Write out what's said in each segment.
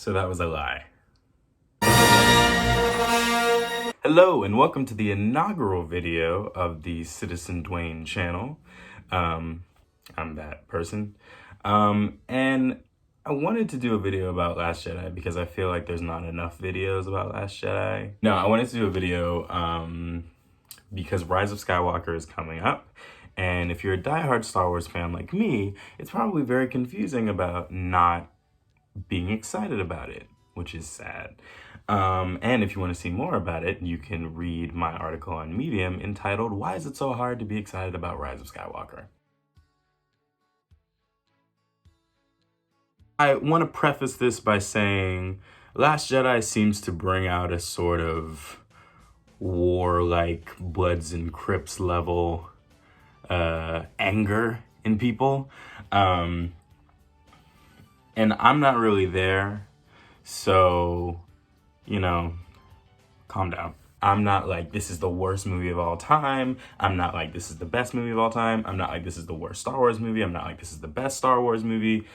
So that was a lie. Hello and welcome to the inaugural video of the Citizen Duane channel. I'm that person. And I wanted to do a video about Last Jedi because I feel like there's not enough videos about Last Jedi. No, I wanted to do a video because Rise of Skywalker is coming up. And if you're a diehard Star Wars fan like me, it's probably very confusing about not being excited about it, which is sad. And if you want to see more about it, you can read my article on Medium entitled, "Why is it so hard to be excited about Rise of Skywalker?" I want to preface this by saying Last Jedi seems to bring out a sort of war-like Bloods and Crips level anger in people. And I'm not really there, so, you know, calm down. I'm not like, this is the worst movie of all time. I'm not like, this is the best movie of all time. I'm not like, this is the worst Star Wars movie. I'm not like, this is the best Star Wars movie.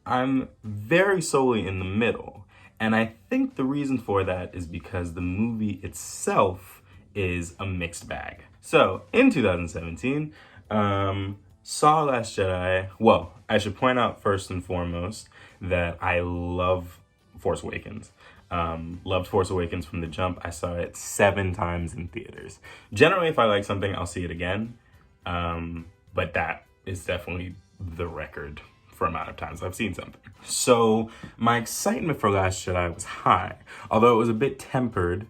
I'm very solely in the middle. And I think the reason for that is because the movie itself is a mixed bag. So, in 2017, saw Last Jedi. Well, I should point out first and foremost that I love Force Awakens. Loved Force Awakens from the jump. I saw it 7 times in theaters. Generally, if I like something, I'll see it again. But that is definitely the record for amount of times I've seen something. So my excitement for Last Jedi was high, although it was a bit tempered,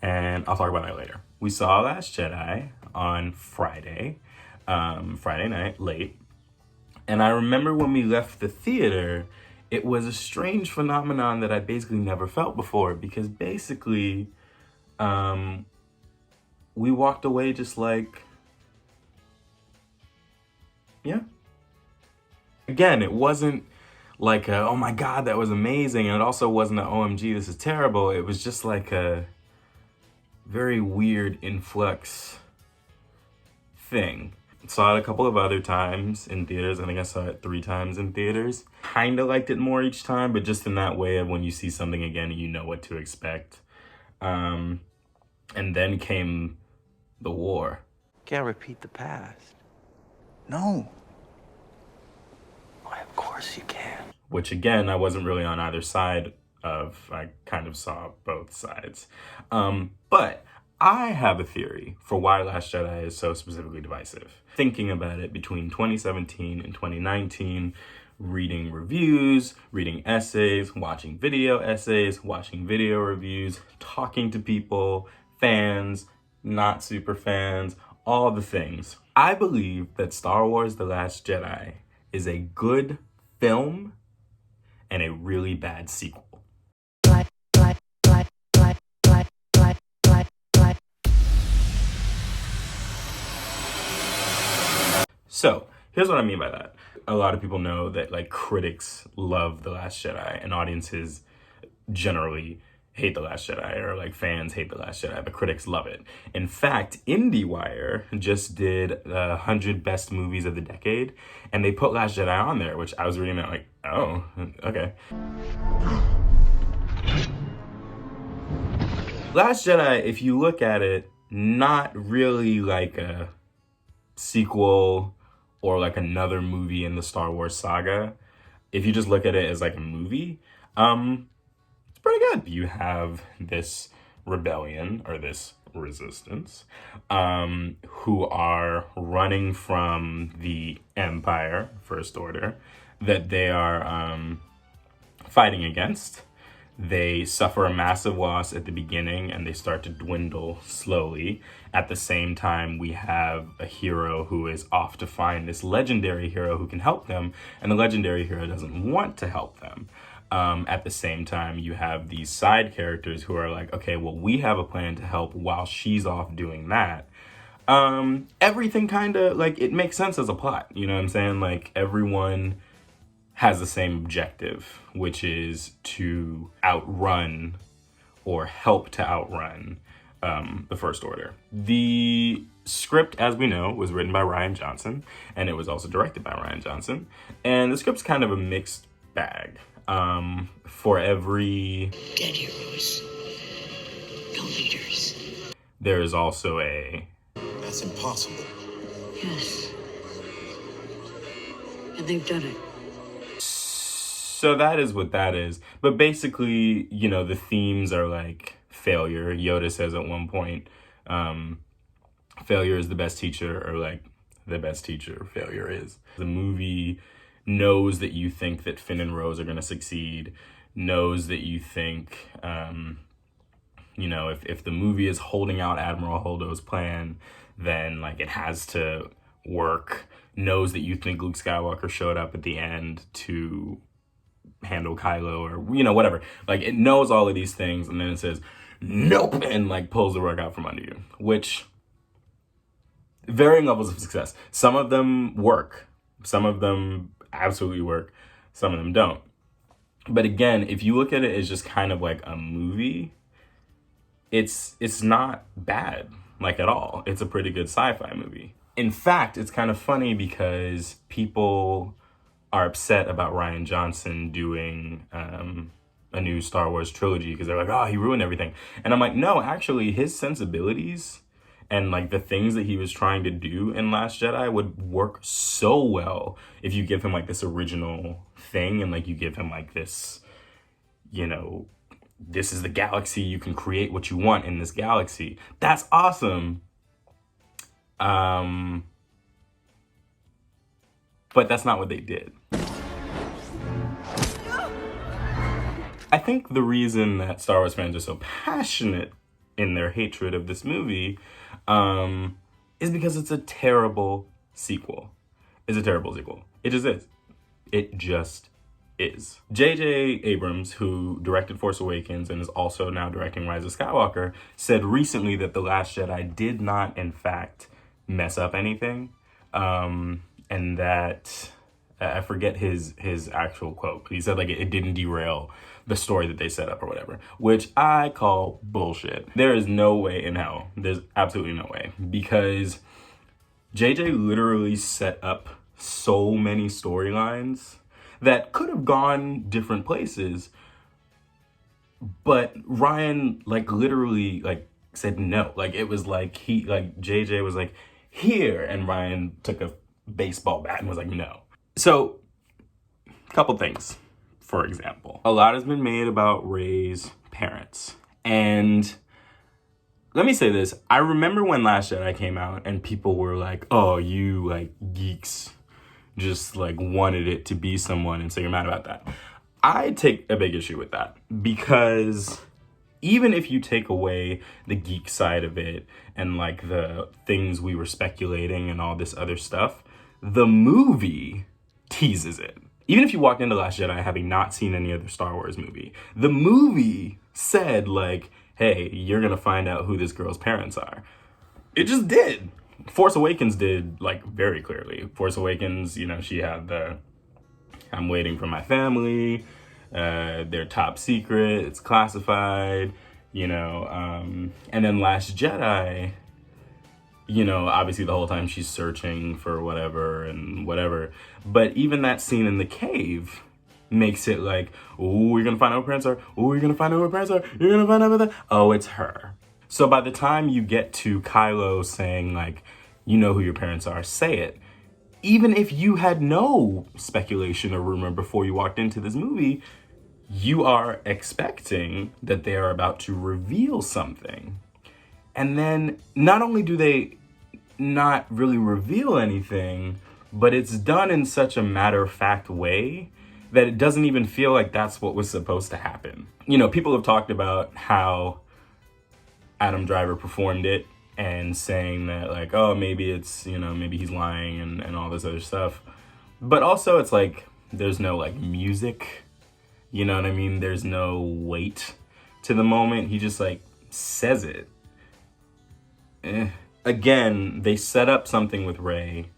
and I'll talk about that later. We saw Last Jedi on Friday night, late. And I remember when we left the theater, it was a strange phenomenon that I basically never felt before, because basically, we walked away just like, yeah. Again, it wasn't like a, oh my God, that was amazing. And it also wasn't a, OMG, this is terrible. It was just like a very weird influx thing. Saw it a couple of other times in theaters. I think I saw it 3 times in theaters. Kind of liked it more each time, but just in that way of when you see something again, you know what to expect. And then came the war. Can't repeat the past. No. Why, of course you can. Which again, I wasn't really on either side of. I kind of saw both sides. But I have a theory for why Last Jedi is so specifically divisive. Thinking about it between 2017 and 2019, reading reviews, reading essays, watching video essays, watching video reviews, talking to people, fans, not super fans, all the things. I believe that Star Wars: The Last Jedi is a good film and a really bad sequel. So, here's what I mean by that. A lot of people know that like critics love The Last Jedi and audiences generally hate The Last Jedi, or like fans hate The Last Jedi, but critics love it. In fact, Indiewire just did 100 best movies of the decade, and they put Last Jedi on there, which I was reading that like, oh, okay. Last Jedi, if you look at it, not really like a sequel or like another movie in the Star Wars saga. If you just look at it as like a movie, it's pretty good. You have this rebellion, or this resistance, who are running from the Empire, First Order, that they are fighting against. They suffer a massive loss at the beginning and they start to dwindle slowly. At the same time, we have a hero who is off to find this legendary hero who can help them, and the legendary hero doesn't want to help them. At the same time, you have these side characters who are like, okay, well, we have a plan to help while she's off doing that. Everything kind of, like, it makes sense as a plot, you know what I'm saying? Like, everyone has the same objective, which is to outrun or help to outrun the First Order. The script, as we know, was written by Rian Johnson, and it was also directed by Rian Johnson. And the script's kind of a mixed bag. For every dead heroes, no leaders. there is also a... That's impossible. Yes. And they've done it. So that is what that is. But basically, you know, the themes are like failure. Yoda says at one point, failure is the best teacher, or like the best teacher failure is. The movie knows that you think that Finn and Rose are going to succeed, knows that you think, you know, if the movie is holding out Admiral Holdo's plan, then like it has to work, knows that you think Luke Skywalker showed up at the end to handle Kylo, or, you know, whatever. Like, it knows all of these things, and then it says, nope, and like pulls the rug out from under you, which varying levels of success. Some of them work. Some of them absolutely work. Some of them don't. But again, if you look at it as just kind of like a movie, it's not bad, like, at all. It's a pretty good sci-fi movie. In fact, it's kind of funny because people are upset about Rian Johnson doing a new Star Wars trilogy because they're like, oh, he ruined everything. And I'm like, no, actually, his sensibilities and like the things that he was trying to do in Last Jedi would work so well if you give him like this original thing, and like you give him like this, you know, this is the galaxy, you can create what you want in this galaxy. That's awesome. But that's not what they did. I think the reason that Star Wars fans are so passionate in their hatred of this movie is because it's a terrible sequel. It's a terrible sequel. It just is. It just is. J.J. Abrams, who directed Force Awakens and is also now directing Rise of Skywalker, said recently that The Last Jedi did not, in fact, mess up anything. And that, I forget his actual quote, but he said like it didn't derail the story that they set up or whatever, which I call bullshit. There is no way in hell. There's absolutely no way, because JJ literally set up so many storylines that could have gone different places, but Ryan like literally like said no. Like it was like JJ was like, here, and Ryan took a baseball bat and was like, no. So, a couple things. For example, a lot has been made about Rey's parents. And let me say this. I remember when Last Jedi came out and people were like, oh, you like geeks just like wanted it to be someone, and so you're mad about that. I take a big issue with that, because even if you take away the geek side of it and like the things we were speculating and all this other stuff, the movie teases it. Even if you walked into Last Jedi having not seen any other Star Wars movie, the movie said like, hey, you're gonna find out who this girl's parents are. It just did. Force Awakens did, like, very clearly. Force Awakens, you know, she had the, I'm waiting for my family, they're top secret, it's classified, you know, and then Last Jedi, you know, obviously the whole time she's searching for whatever and whatever. But even that scene in the cave makes it like, oh, you're gonna find out who her parents are. Oh, you're gonna find out who her parents are. You're gonna find out about that. Oh, it's her. So by the time you get to Kylo saying like, you know who your parents are, say it. Even if you had no speculation or rumor before you walked into this movie, you are expecting that they are about to reveal something. And then not only do they not really reveal anything, but it's done in such a matter-of-fact way that it doesn't even feel like that's what was supposed to happen. You know, people have talked about how Adam Driver performed it and saying that like, oh, maybe it's, you know, maybe he's lying and all this other stuff. But also it's like, there's no like music, you know what I mean? There's no weight to the moment. He just like says it. Again, they set up something with Rey.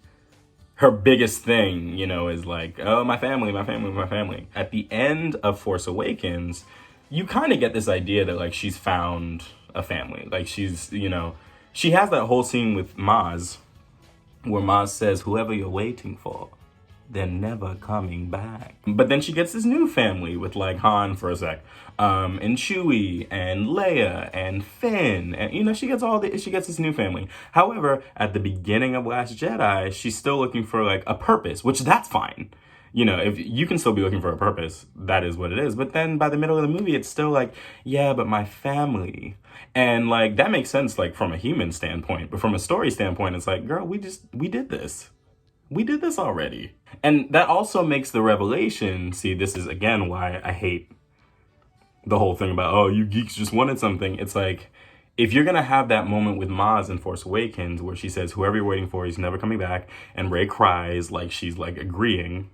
Her biggest thing, you know, is like, oh, my family, my family, my family. At the end of Force Awakens, you kind of get this idea that like she's found a family. Like she's, you know, she has that whole scene with Maz where Maz says, whoever you're waiting for they're never coming back. But then she gets this new family with like Han for a sec, and Chewie and Leia and Finn, and you know, she gets this new family. However, at the beginning of Last Jedi, she's still looking for like a purpose, which that's fine. You know, if you can still be looking for a purpose, that is what it is. But then by the middle of the movie, it's still like, yeah, but my family. And like, that makes sense, like from a human standpoint, but from a story standpoint, it's like, girl, we did this. We did this already. And that also makes the revelation, see, this is again why I hate the whole thing about, oh, you geeks just wanted something. It's like, if you're going to have that moment with Maz in Force Awakens where she says, whoever you're waiting for, he's never coming back, and Rey cries like she's like agreeing,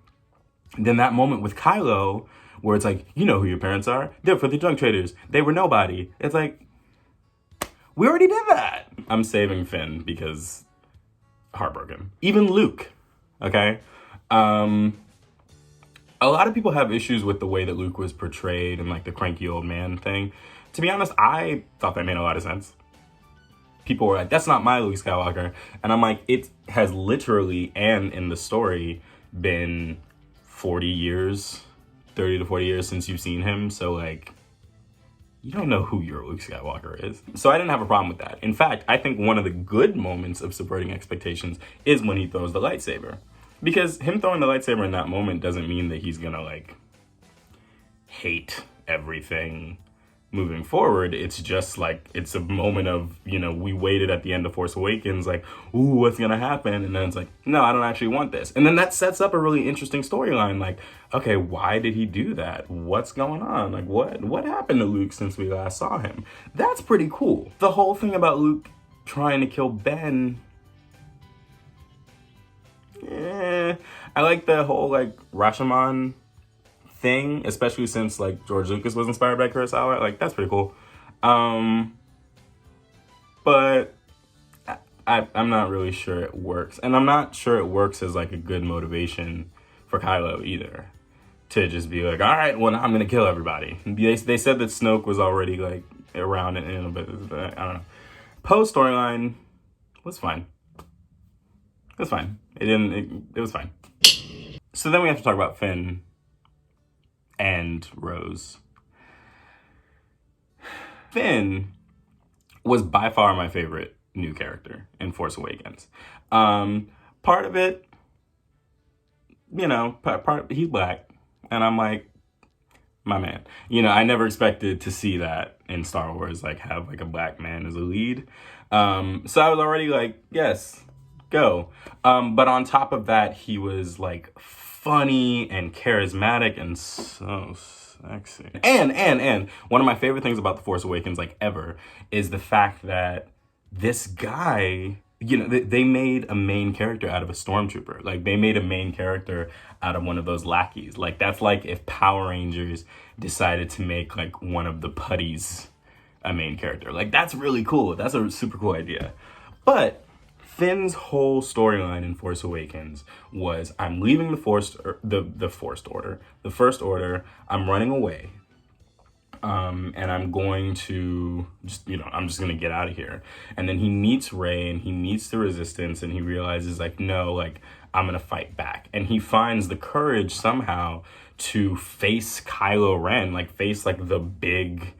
then that moment with Kylo where it's like, you know who your parents are? They're for the drug traders. They were nobody. It's like, we already did that. I'm saving Finn because heartbroken. Even Luke, okay? A lot of people have issues with the way that Luke was portrayed and like the cranky old man thing. To be honest, I thought that made a lot of sense. People were like, that's not my Luke Skywalker. And I'm like, it has literally, and in the story, been 40 years, 30 to 40 years since you've seen him. So like, you don't know who your Luke Skywalker is. So I didn't have a problem with that. In fact, I think one of the good moments of subverting expectations is when he throws the lightsaber. Because him throwing the lightsaber in that moment doesn't mean that he's gonna like hate everything moving forward. It's just like, it's a moment of, you know, we waited at the end of Force Awakens, like, ooh, what's gonna happen? And then it's like, no, I don't actually want this. And then that sets up a really interesting storyline. Like, okay, why did he do that? What's going on? Like, what happened to Luke since we last saw him? That's pretty cool. The whole thing about Luke trying to kill Ben, I like the whole like Rashomon thing, especially since like George Lucas was inspired by Kurosawa. Like, that's pretty cool. But I'm not really sure it works. And I'm not sure it works as like a good motivation for Kylo either. To just be like, all right, well, now I'm going to kill everybody. They said that Snoke was already like around it in a bit. I don't know. Poe's storyline was fine. It was fine. It was fine. So then we have to talk about Finn and Rose. Finn was by far my favorite new character in Force Awakens. Part of it, you know, he's black, and I'm like, my man. You know, I never expected to see that in Star Wars, like have like a black man as a lead. So I was already like, yes, go. But on top of that, he was like funny and charismatic and so sexy. And one of my favorite things about The Force Awakens, like ever, is the fact that this guy, you know, they made a main character out of a stormtrooper. Like, they made a main character out of one of those lackeys. Like, that's like if Power Rangers decided to make like one of the putties a main character. Like, that's really cool. That's a super cool idea. But Finn's whole storyline in Force Awakens was, I'm leaving the First Order, I'm running away, and I'm going to I'm just gonna get out of here. And then he meets Rey and he meets the Resistance, and he realizes like, no, like, I'm gonna fight back. And he finds the courage somehow to face Kylo Ren, like face like the big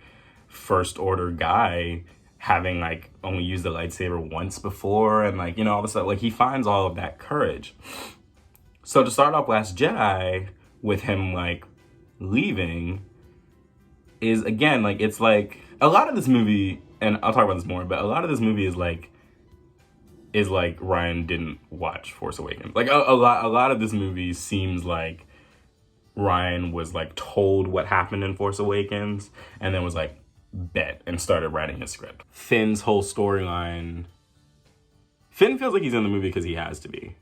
First Order guy, having like only used the lightsaber once before, and like, you know, all this stuff. Like, he finds all of that courage. So to start off Last Jedi with him like leaving is, again, like, it's like a lot of this movie, and I'll talk about this more, but a lot of this movie is like Ryan didn't watch Force Awakens. Like a lot of this movie seems like Ryan was like told what happened in Force Awakens and then was like, bet, and started writing his script. Finn's whole storyline, Finn feels like he's in the movie because he has to be,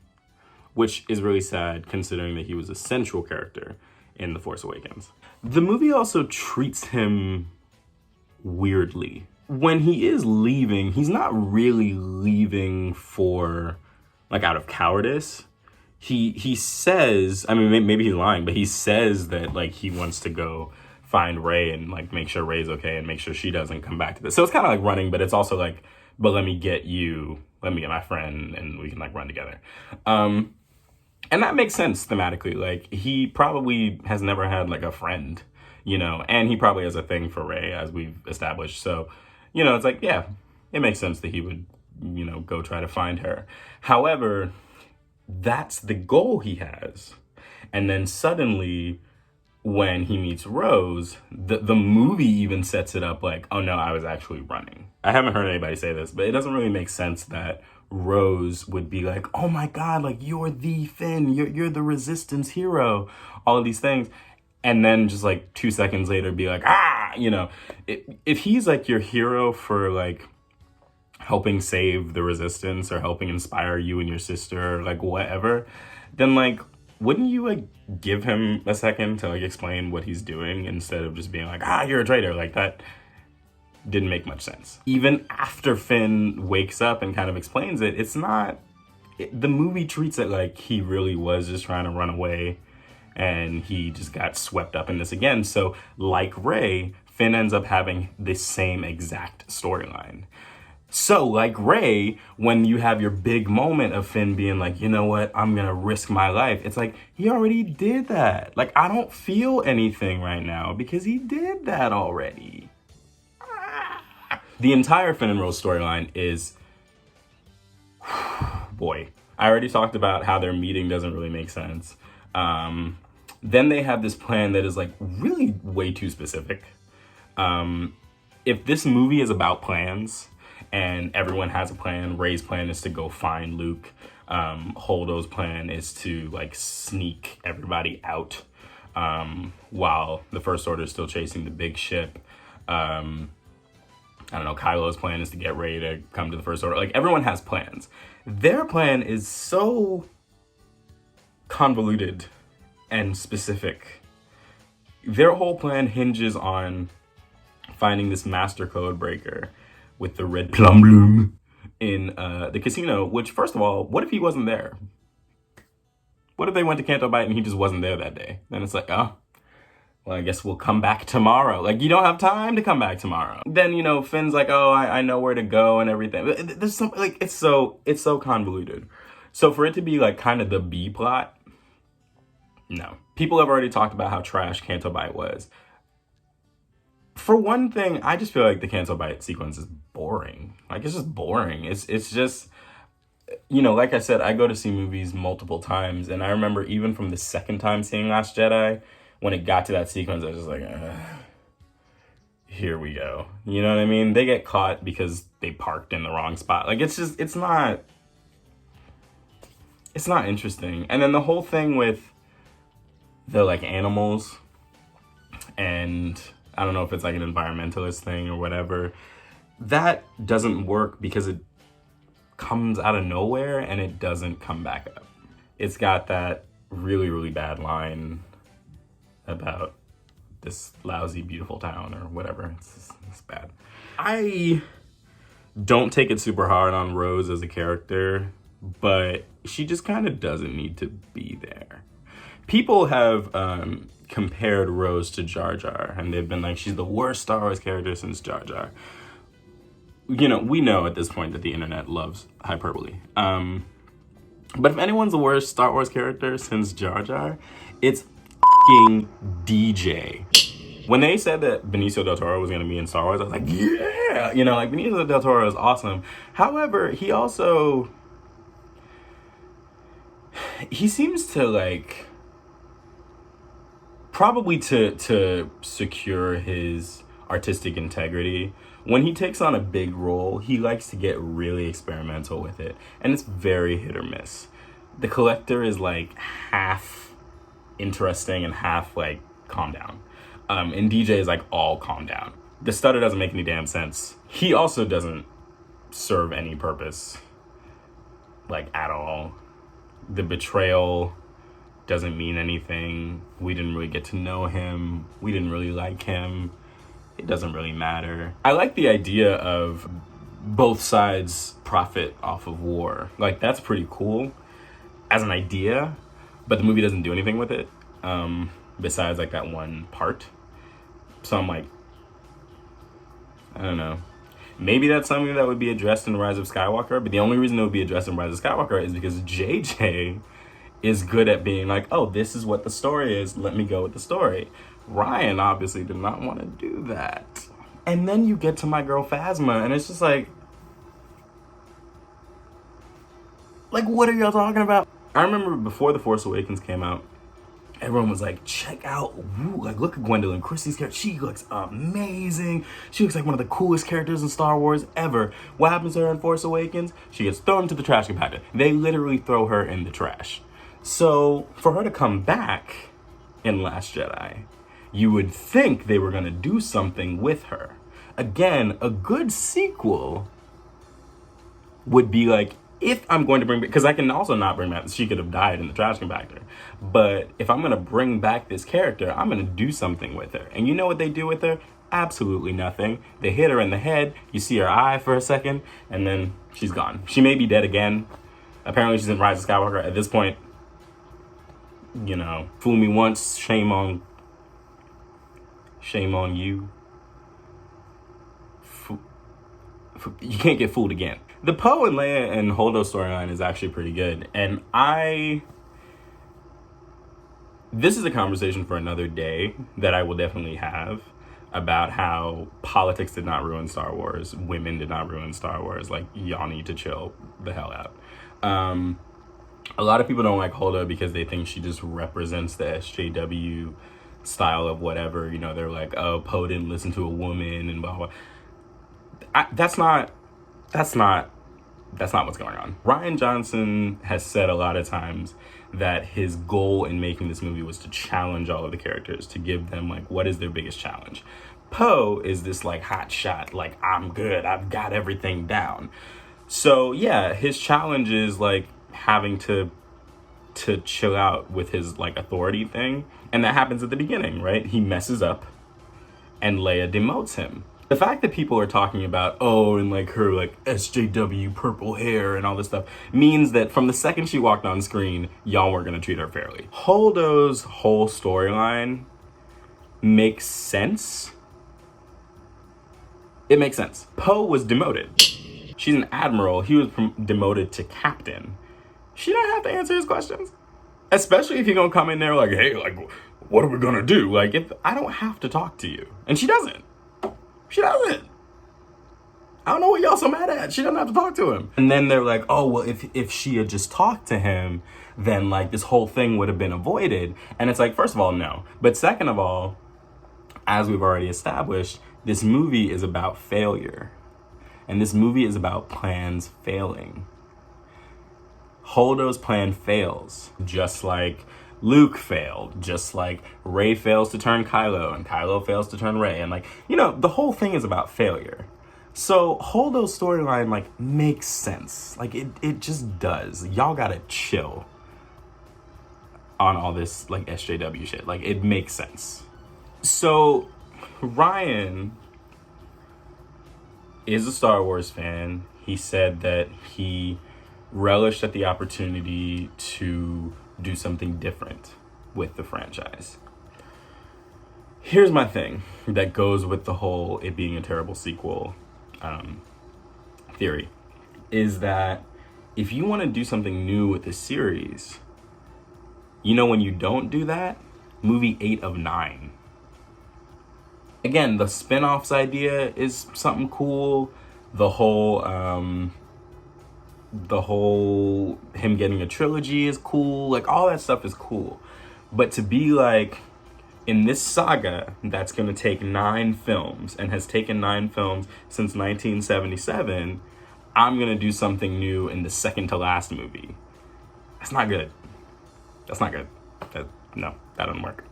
which is really sad considering that he was a central character in The Force Awakens. The movie also treats him weirdly. When he is leaving, he's not really leaving for like out of cowardice. He says, I mean, maybe he's lying, but he says that like he wants to go find Rey and like make sure Rey's okay and make sure she doesn't come back to this. So it's kind of like running, but it's also like, but let me get my friend and we can like run together. And that makes sense thematically. Like, he probably has never had like a friend, you know, and he probably has a thing for Rey, as we've established. So, you know, it's like, yeah, it makes sense that he would, you know, go try to find her. However, that's the goal he has. And then suddenly, when he meets Rose, the movie even sets it up like, oh no, I was actually running. I haven't heard anybody say this, but it doesn't really make sense that Rose would be like, oh my God, like, you're the Finn, you're the Resistance hero, all of these things. And then just like 2 seconds later be like, you know, if he's like your hero for like helping save the Resistance or helping inspire you and your sister or like whatever, then like, wouldn't you like give him a second to like explain what he's doing instead of just being like, you're a traitor? Like, that didn't make much sense. Even after Finn wakes up and kind of explains it, it's not, the movie treats it like he really was just trying to run away and he just got swept up in this again. So like Rey, Finn ends up having the same exact storyline. So like Rey, when you have your big moment of Finn being like, you know what, I'm gonna risk my life, it's like, he already did that. Like, I don't feel anything right now because he did that already. The entire Finn and Rose storyline is, boy, I already talked about how their meeting doesn't really make sense. Then they have this plan that is like really way too specific. If this movie is about plans, and everyone has a plan, Rey's plan is to go find Luke. Holdo's plan is to like sneak everybody out while the First Order is still chasing the big ship. I don't know, Kylo's plan is to get Rey to come to the First Order. Like, everyone has plans. Their plan is so convoluted and specific. Their whole plan hinges on finding this master code breaker with the red plum bloom in the casino, which, first of all, what if he wasn't there? What if they went to Canto Bight and he just wasn't there that day? Then it's like, oh, well, I guess we'll come back tomorrow. Like, you don't have time to come back tomorrow. Then, you know, Finn's like, oh, I know where to go and everything. There's some, like, it's so convoluted. So for it to be like kind of the B plot, no. People have already talked about how trash Canto Bight was. For one thing, I just feel like the Canto Bight sequence is boring. Like, it's just boring. It's just, you know, like I said, I go to see movies multiple times, and I remember even from the second time seeing Last Jedi, when it got to that sequence, I was just like, here we go. You know what I mean? They get caught because they parked in the wrong spot. Like, it's just, it's not interesting. And then the whole thing with the, like, animals, and I don't know if it's like an environmentalist thing or whatever, that doesn't work because it comes out of nowhere and it doesn't come back up. It's got that really, really bad line about this lousy, beautiful town or whatever. It's bad. I don't take it super hard on Rose as a character, but she just kind of doesn't need to be there. People have compared Rose to Jar Jar, and they've been like, she's the worst Star Wars character since Jar Jar. You know, we know at this point that the internet loves hyperbole. But if anyone's the worst Star Wars character since Jar Jar, it's f***ing DJ. When they said that Benicio del Toro was going to be in Star Wars, I was like, yeah! You know, like, Benicio del Toro is awesome. However, he seems to, like, probably to secure his artistic integrity, when he takes on a big role, he likes to get really experimental with it. And it's very hit or miss. The Collector is like half interesting and half like calm down. And DJ is like all calm down. The stutter doesn't make any damn sense. He also doesn't serve any purpose, like, at all. The betrayal doesn't mean anything. We didn't really get to know him. We didn't really like him. It doesn't really matter. I like the idea of both sides profit off of war. Like, that's pretty cool as an idea, but the movie doesn't do anything with it, besides like that one part. So I'm like, I don't know. Maybe that's something that would be addressed in Rise of Skywalker, but the only reason it would be addressed in Rise of Skywalker is because JJ is good at being like, oh, this is what the story is, let me go with the story. Ryan obviously did not want to do that. And then you get to my girl Phasma, and it's just like, what are y'all talking about? I remember before The Force Awakens came out, everyone was like, check out, look at Gwendolyn Christie's character. She looks amazing. She looks like one of the coolest characters in Star Wars ever. What happens to her in Force Awakens? She gets thrown into the trash compactor. They literally throw her in the trash. So for her to come back in Last Jedi, you would think they were gonna do something with her. Again, a good sequel would be like, if I'm going to bring back, because I can also not bring back, she could have died in the trash compactor. But if I'm going to bring back this character, I'm going to do something with her. And you know what they do with her? Absolutely nothing. They hit her in the head, you see her eye for a second, and then she's gone. She may be dead again. Apparently she's in Rise of Skywalker. At this point, you know, fool me once, shame on you. You can't get fooled again. The Poe and Leia and Holdo storyline is actually pretty good. And this is a conversation for another day that I will definitely have about how politics did not ruin Star Wars. Women did not ruin Star Wars. Like, y'all need to chill the hell out. A lot of people don't like Holdo because they think she just represents the SJW style of whatever. You know, they're like, oh, Poe didn't listen to a woman and blah, blah. That's not what's going on. Rian Johnson has said a lot of times that his goal in making this movie was to challenge all of the characters, to give them, like, what is their biggest challenge. Poe is this, like, hot shot, like, I'm good, I've got everything down. So, yeah, his challenge is, like, having to chill out with his, like, authority thing. And that happens at the beginning, right? He messes up, and Leia demotes him. The fact that people are talking about, oh, and like her like SJW purple hair and all this stuff means that from the second she walked on screen, y'all weren't gonna treat her fairly. Holdo's whole storyline makes sense. It makes sense. Poe was demoted. She's an admiral. He was demoted to captain. She don't have to answer his questions. Especially if you're gonna come in there like, hey, like, what are we gonna do? Like, if I don't have to talk to you. And she doesn't. She doesn't. I don't know what y'all so mad at. She doesn't have to talk to him. And then they're like, oh, well, if she had just talked to him, then like this whole thing would have been avoided. And it's like, first of all, no. But second of all, as we've already established, this movie is about failure. And this movie is about plans failing. Holdo's plan fails, just like Luke failed, just like Rey fails to turn Kylo and Kylo fails to turn Rey. And like, you know, the whole thing is about failure. So Holdo's storyline like makes sense. Like it just does. Y'all gotta chill on all this like SJW shit. Like it makes sense. So Ryan is a Star Wars fan. He said that he relished at the opportunity to do something different with the franchise. Here's my thing that goes with the whole it being a terrible sequel theory, is that if you want to do something new with the series, you know, when you don't do that, movie 8 of 9. Again, the spin-offs idea is something cool. The whole him getting a trilogy is cool. Like, all that stuff is cool. But to be like, in this saga that's going to take 9 films and has taken 9 films since 1977, I'm going to do something new in the second to last movie. That's not good. That's not good. No, that doesn't work.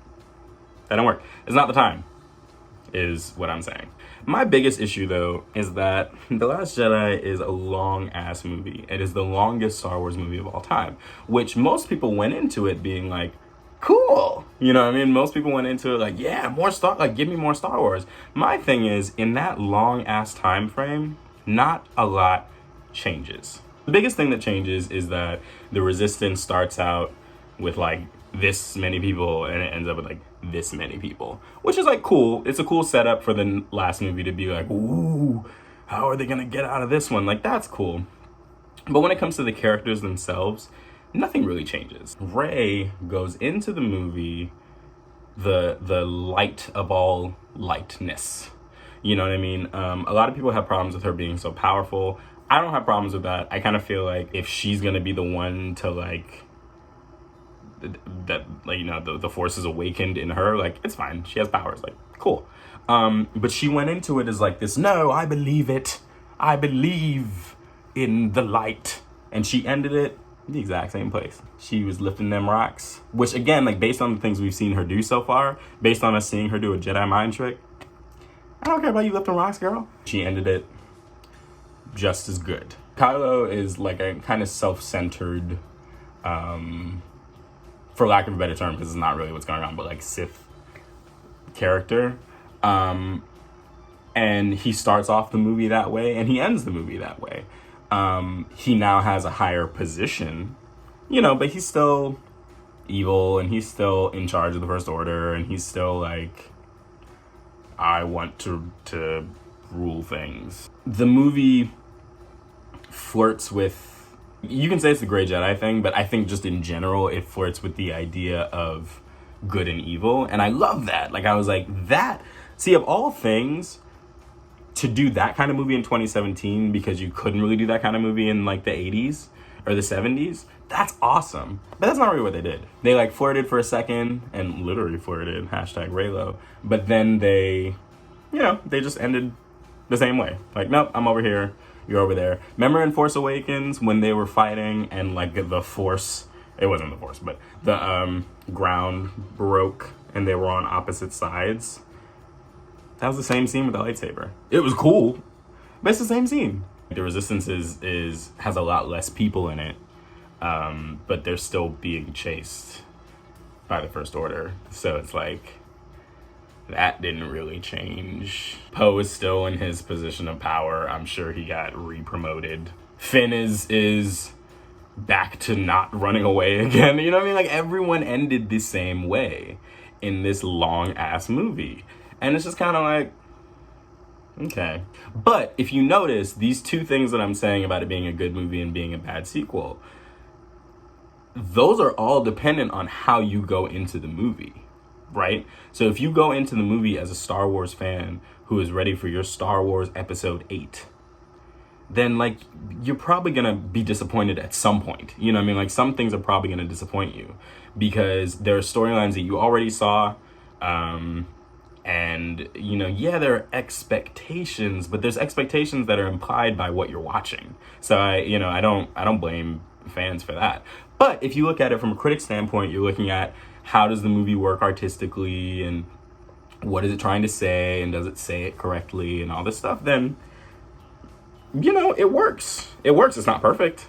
That don't work. It's not the time, is what I'm saying. My biggest issue, though, is that The Last Jedi is a long-ass movie. It is the longest Star Wars movie of all time, which most people went into it being like, cool. You know what I mean? Most people went into it like, yeah, give me more Star Wars. My thing is, in that long-ass time frame, not a lot changes. The biggest thing that changes is that the Resistance starts out with like this many people and it ends up with like this many people, which is like cool. It's a cool setup for the last movie to be like, ooh, how are they gonna get out of this one? Like, that's cool. But when it comes to the characters themselves, nothing really changes. Rey goes into the movie the light of all lightness. You know what I mean? A lot of people have problems with her being so powerful. I don't have problems with that. I kind of feel like if she's gonna be the one to like that, like, you know, the force is awakened in her, like, it's fine. She has powers, like, cool. But she went into it as like this, no, I believe it. I believe in the light. And she ended it the exact same place. She was lifting them rocks, which again, like, based on the things we've seen her do so far, based on us seeing her do a Jedi mind trick, I don't care about you lifting rocks, girl. She ended it just as good. Kylo is like a kind of self-centered, for lack of a better term, because it's not really what's going on, but like Sith character. And he starts off the movie that way and he ends the movie that way. He now has a higher position, you know, but he's still evil and he's still in charge of the First Order and he's still like, I want to rule things. The movie flirts with, you can say it's the Grey Jedi thing, but I think just in general, it flirts with the idea of good and evil. And I love that. Like, I was like, that, see, of all things, to do that kind of movie in 2017, because you couldn't really do that kind of movie in like the 80s or the 70s, that's awesome. But that's not really what they did. They like flirted for a second and literally flirted, hashtag Raylo. But then they, you know, they just ended the same way. Like, nope, I'm over here, you're over there. Remember in Force Awakens when they were fighting and like the Force, it wasn't the Force, but the ground broke and they were on opposite sides? That was the same scene with the lightsaber. It was cool, but it's the same scene. The Resistance has a lot less people in it, but they're still being chased by the First Order. So it's like, that didn't really change. Poe is still in his position of power. I'm sure he got re-promoted. Finn is back to not running away again. You know what I mean? Like, everyone ended the same way in this long-ass movie. And it's just kind of like, okay. But if you notice, these two things that I'm saying about it being a good movie and being a bad sequel, those are all dependent on how you go into the movie, right? So if you go into the movie as a Star Wars fan who is ready for your Star Wars Episode 8, then, like, you're probably going to be disappointed at some point. You know what I mean? Like, some things are probably going to disappoint you because there are storylines that you already saw, and, you know, yeah, there are expectations, but there's expectations that are implied by what you're watching. So I don't blame fans for that. But if you look at it from a critic standpoint, you're looking at how does the movie work artistically and what is it trying to say and does it say it correctly and all this stuff, then, you know, it works. It works. It's not perfect,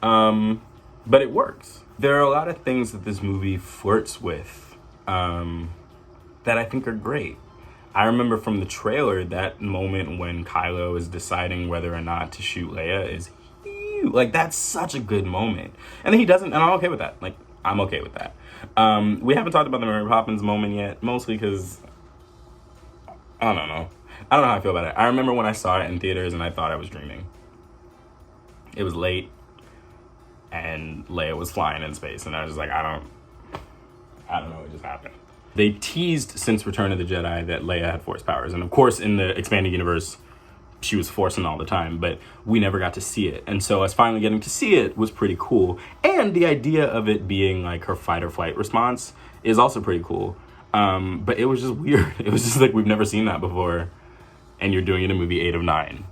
but it works. There are a lot of things that this movie flirts with, that I think are great. I remember from the trailer, that moment when Kylo is deciding whether or not to shoot Leia is huge. Like, that's such a good moment. And then he doesn't, and I'm okay with that. Like, I'm okay with that. We haven't talked about the Mary Poppins moment yet, mostly because, I don't know how I feel about it. I remember when I saw it in theaters and I thought I was dreaming. It was late, and Leia was flying in space, and I was just like, I don't know what just happened. They teased since Return of the Jedi that Leia had Force powers. And of course, in the expanded universe, she was forcing all the time, but we never got to see it. And so us finally getting to see it was pretty cool. And the idea of it being like her fight or flight response is also pretty cool. But it was just weird. It was just like, we've never seen that before. And you're doing it in movie 8 of 9.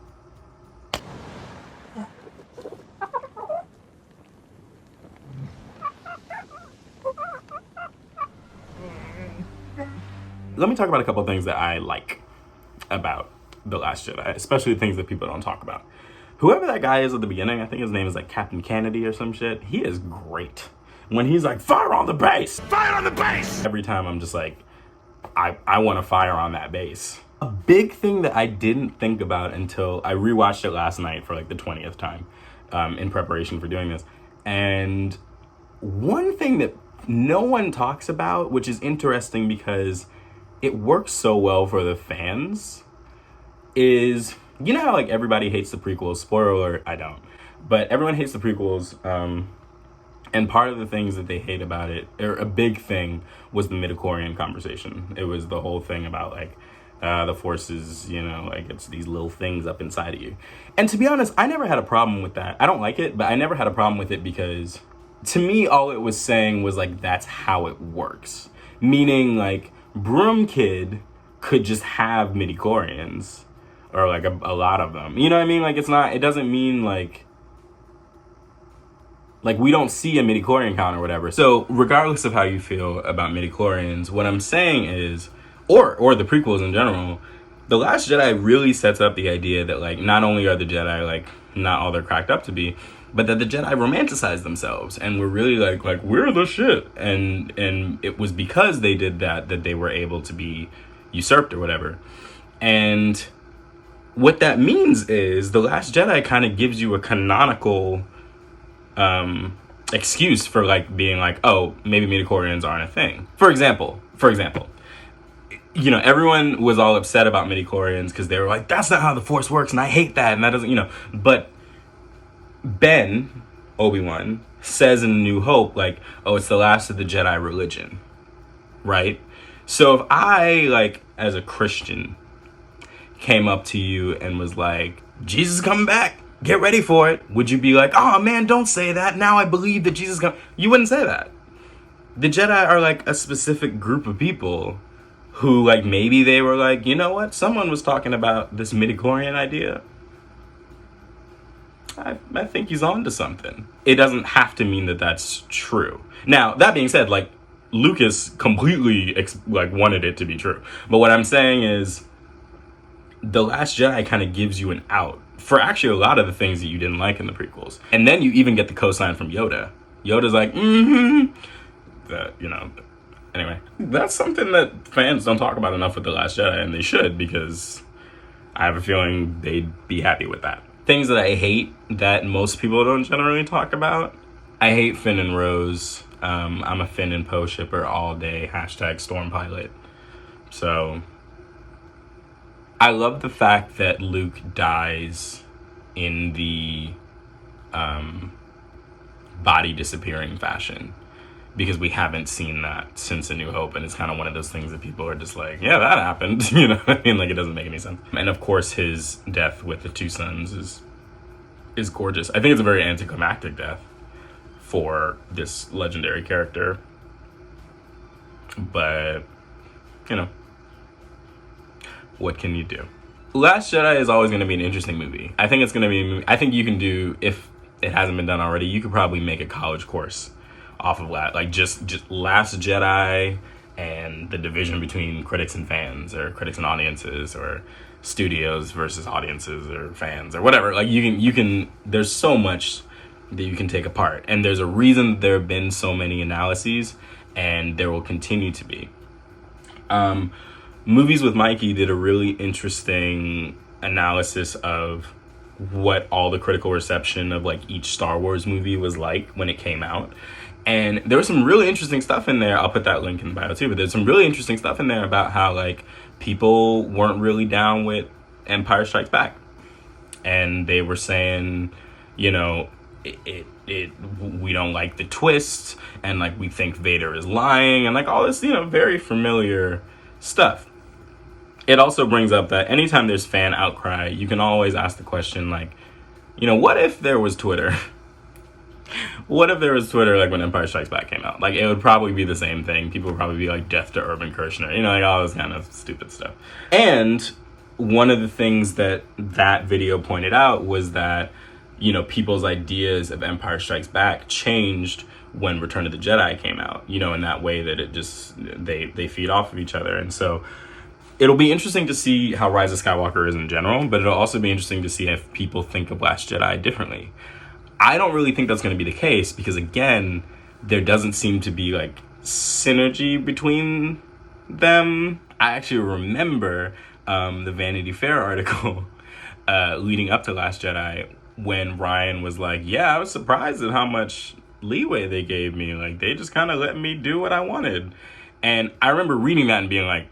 Let me talk about a couple of things that I like about The Last Jedi, especially things that people don't talk about. Whoever that guy is at the beginning, I think his name is like Captain Kennedy or some shit, he is great. When he's like, fire on the base! Fire on the base! Every time I'm just like, I want to fire on that base. A big thing that I didn't think about until I rewatched it last night for like the 20th time in preparation for doing this. And one thing that no one talks about, which is interesting because it works so well for the fans, is, you know how like everybody hates the prequels? Spoiler alert, I don't. But everyone hates the prequels. And part of the things that they hate about it, or a big thing, was the midichlorian conversation. It was the whole thing about, like, the Force is, you know, like, it's these little things up inside of you. And to be honest, I never had a problem with that. I don't like it, but I never had a problem with it because, to me, all it was saying was, like, that's how it works. Meaning, like, Broom Kid could just have midichlorians, or, like, a lot of them. You know what I mean? Like, it doesn't mean, like, we don't see a midichlorian count or whatever. So regardless of how you feel about midichlorians, what I'm saying is, or the prequels in general, The Last Jedi really sets up the idea that, like, not only are the Jedi, like, not all they're cracked up to be, but that the Jedi romanticize themselves and were really like we're the shit. And it was because they did that they were able to be usurped or whatever. And what that means is The Last Jedi kind of gives you a canonical excuse for, like, being like, oh, maybe midichlorians aren't a thing. For example, you know, everyone was all upset about midichlorians because they were like, that's not how the Force works, and I hate that, and that doesn't, you know. But Ben, Obi-Wan, says in New Hope, like, oh, it's the last of the Jedi religion, right? So if I, like, as a Christian, came up to you and was like, Jesus is coming back, get ready for it, would you be like, oh man, don't say that, now I believe that Jesus is coming? You wouldn't say that. The Jedi are, like, a specific group of people who, like, maybe they were like, you know what, someone was talking about this midichlorian idea. I think he's on to something. It doesn't have to mean that that's true. Now, that being said, like, Lucas completely, wanted it to be true. But what I'm saying is, The Last Jedi kind of gives you an out for actually a lot of the things that you didn't like in the prequels. And then you even get the cosign from Yoda. Yoda's like, that, you know. Anyway, that's something that fans don't talk about enough with The Last Jedi, and they should, because I have a feeling they'd be happy with that. Things that I hate that most people don't generally talk about. I hate Finn and Rose. I'm a Finn and Poe shipper all day. #StormPilot. So I love the fact that Luke dies in the body disappearing fashion, because we haven't seen that since A New Hope, and it's kind of one of those things that people are just like, yeah, that happened. You know what I mean? Like, it doesn't make any sense. And of course, his death with the two sons is gorgeous. I think it's a very anticlimactic death for this legendary character. But, you know, what can you do? Last Jedi is always going to be an interesting movie. I think it's going to be a movie. I think you can do, if it hasn't been done already, you could probably make a college course off of that. Like, just Last Jedi and the division between critics and fans, or critics and audiences, or studios versus audiences or fans, or whatever. Like, you can there's so much that you can take apart, and there's a reason that there have been so many analyses, and there will continue to be. Movies with Mikey did a really interesting analysis of what all the critical reception of, like, each Star Wars movie was like when it came out. And there was some really interesting stuff in there. I'll put that link in the bio too, but there's some really interesting stuff in there about how, like, people weren't really down with Empire Strikes Back. And they were saying, you know, we don't like the twist, and, like, we think Vader is lying, and, like, all this, you know, very familiar stuff. It also brings up that anytime there's fan outcry, you can always ask the question, like, you know, what if there was Twitter? What if there was Twitter, like, when Empire Strikes Back came out? Like, it would probably be the same thing. People would probably be like, death to Urban Kirshner, you know, like, all this kind of stupid stuff. And one of the things that video pointed out was that, you know, people's ideas of Empire Strikes Back changed when Return of the Jedi came out, you know, in that way that it just, they feed off of each other. And so it'll be interesting to see how Rise of Skywalker is in general, but it'll also be interesting to see if people think of Last Jedi differently. I don't really think that's going to be the case, because, again, there doesn't seem to be, like, synergy between them. I actually remember the Vanity Fair article leading up to Last Jedi, when Ryan was like, yeah, I was surprised at how much leeway they gave me. Like, they just kind of let me do what I wanted. And I remember reading that and being like,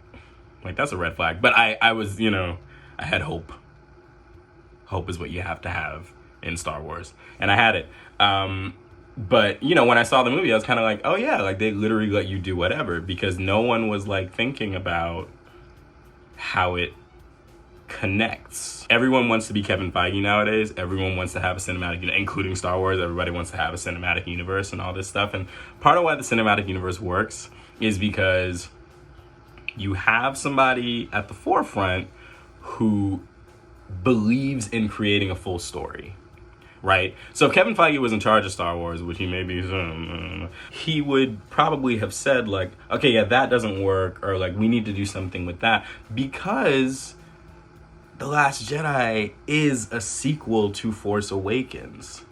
that's a red flag. But I was, you know, I had hope. Hope is what you have to have in Star Wars. And I had it. But, you know, when I saw the movie, I was kind of like, oh yeah, like they literally let you do whatever, because no one was like thinking about how it connects. Everyone wants to be Kevin Feige nowadays. Everyone wants to have a cinematic, including Star Wars. Everybody wants to have a cinematic universe and all this stuff. And part of why the cinematic universe works is because you have somebody at the forefront who believes in creating a full story, right? So if Kevin Feige was in charge of Star Wars, which he may be, he would probably have said like, okay, yeah, that doesn't work, or like, we need to do something with that, because The Last Jedi is a sequel to Force Awakens.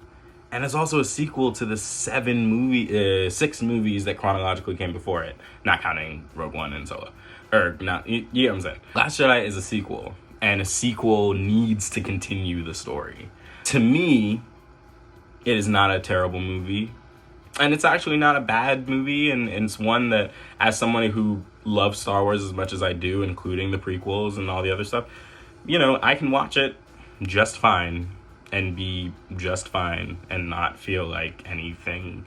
And it's also a sequel to the 6 movies that chronologically came before it, not counting Rogue One and Solo. Or not, you know what I'm saying? Last Jedi is a sequel, and a sequel needs to continue the story. To me, it is not a terrible movie. And it's actually not a bad movie, and it's one that, as somebody who loves Star Wars as much as I do, including the prequels and all the other stuff, you know, I can watch it just fine and be just fine and not feel like anything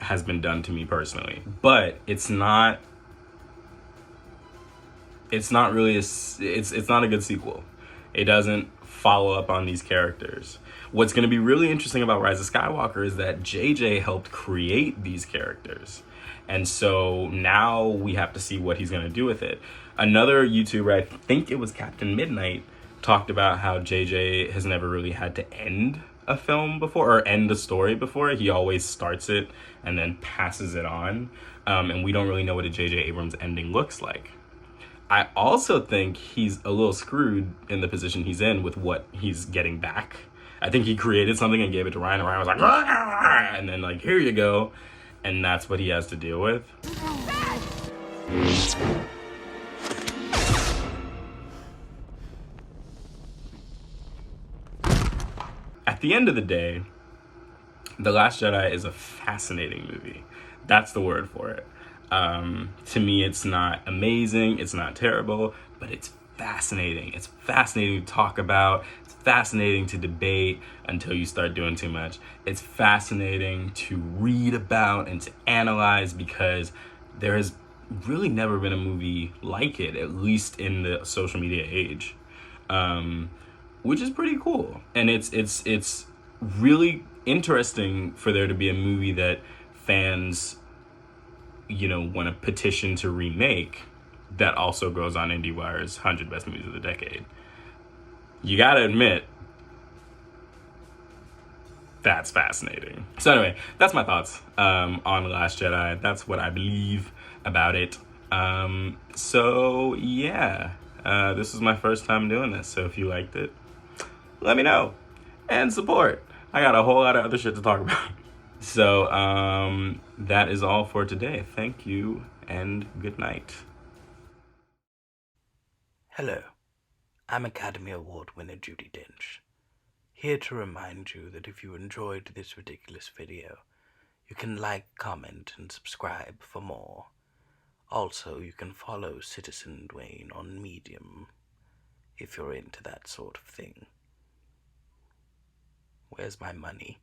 has been done to me personally. But it's not really it's not a good sequel. It doesn't follow up on these characters. What's going to be really interesting about Rise of Skywalker is that JJ helped create these characters. And so now we have to see what he's going to do with it. Another YouTuber, I think it was Captain Midnight, talked about how JJ has never really had to end a film before, or end a story before. He always starts it and then passes it on. And we don't really know what a JJ Abrams ending looks like. I also think he's a little screwed in the position he's in with what he's getting back. I think he created something and gave it to Ryan, and Ryan was like, "Rah!" And then like, here you go. And that's what he has to deal with. At the end of the day, The Last Jedi is a fascinating movie. That's the word for it. To me, it's not amazing, it's not terrible, but it's fascinating. It's fascinating to talk about. It's fascinating to debate until you start doing too much. It's fascinating to read about and to analyze, because there has really never been a movie like it, at least in the social media age, which is pretty cool. And it's really interesting for there to be a movie that fans, you know, want to petition to remake, that also goes on Indiewire's 100 Best Movies of the Decade. You gotta admit, that's fascinating. So anyway, that's my thoughts on The Last Jedi. That's what I believe about it. So yeah, this is my first time doing this. So if you liked it, let me know. And support. I got a whole lot of other shit to talk about. So that is all for today. Thank you and good night. Hello, I'm Academy Award winner Judi Dench, here to remind you that if you enjoyed this ridiculous video, you can like, comment, and subscribe for more. Also, you can follow Citizen Duane on Medium, if you're into that sort of thing. Where's my money?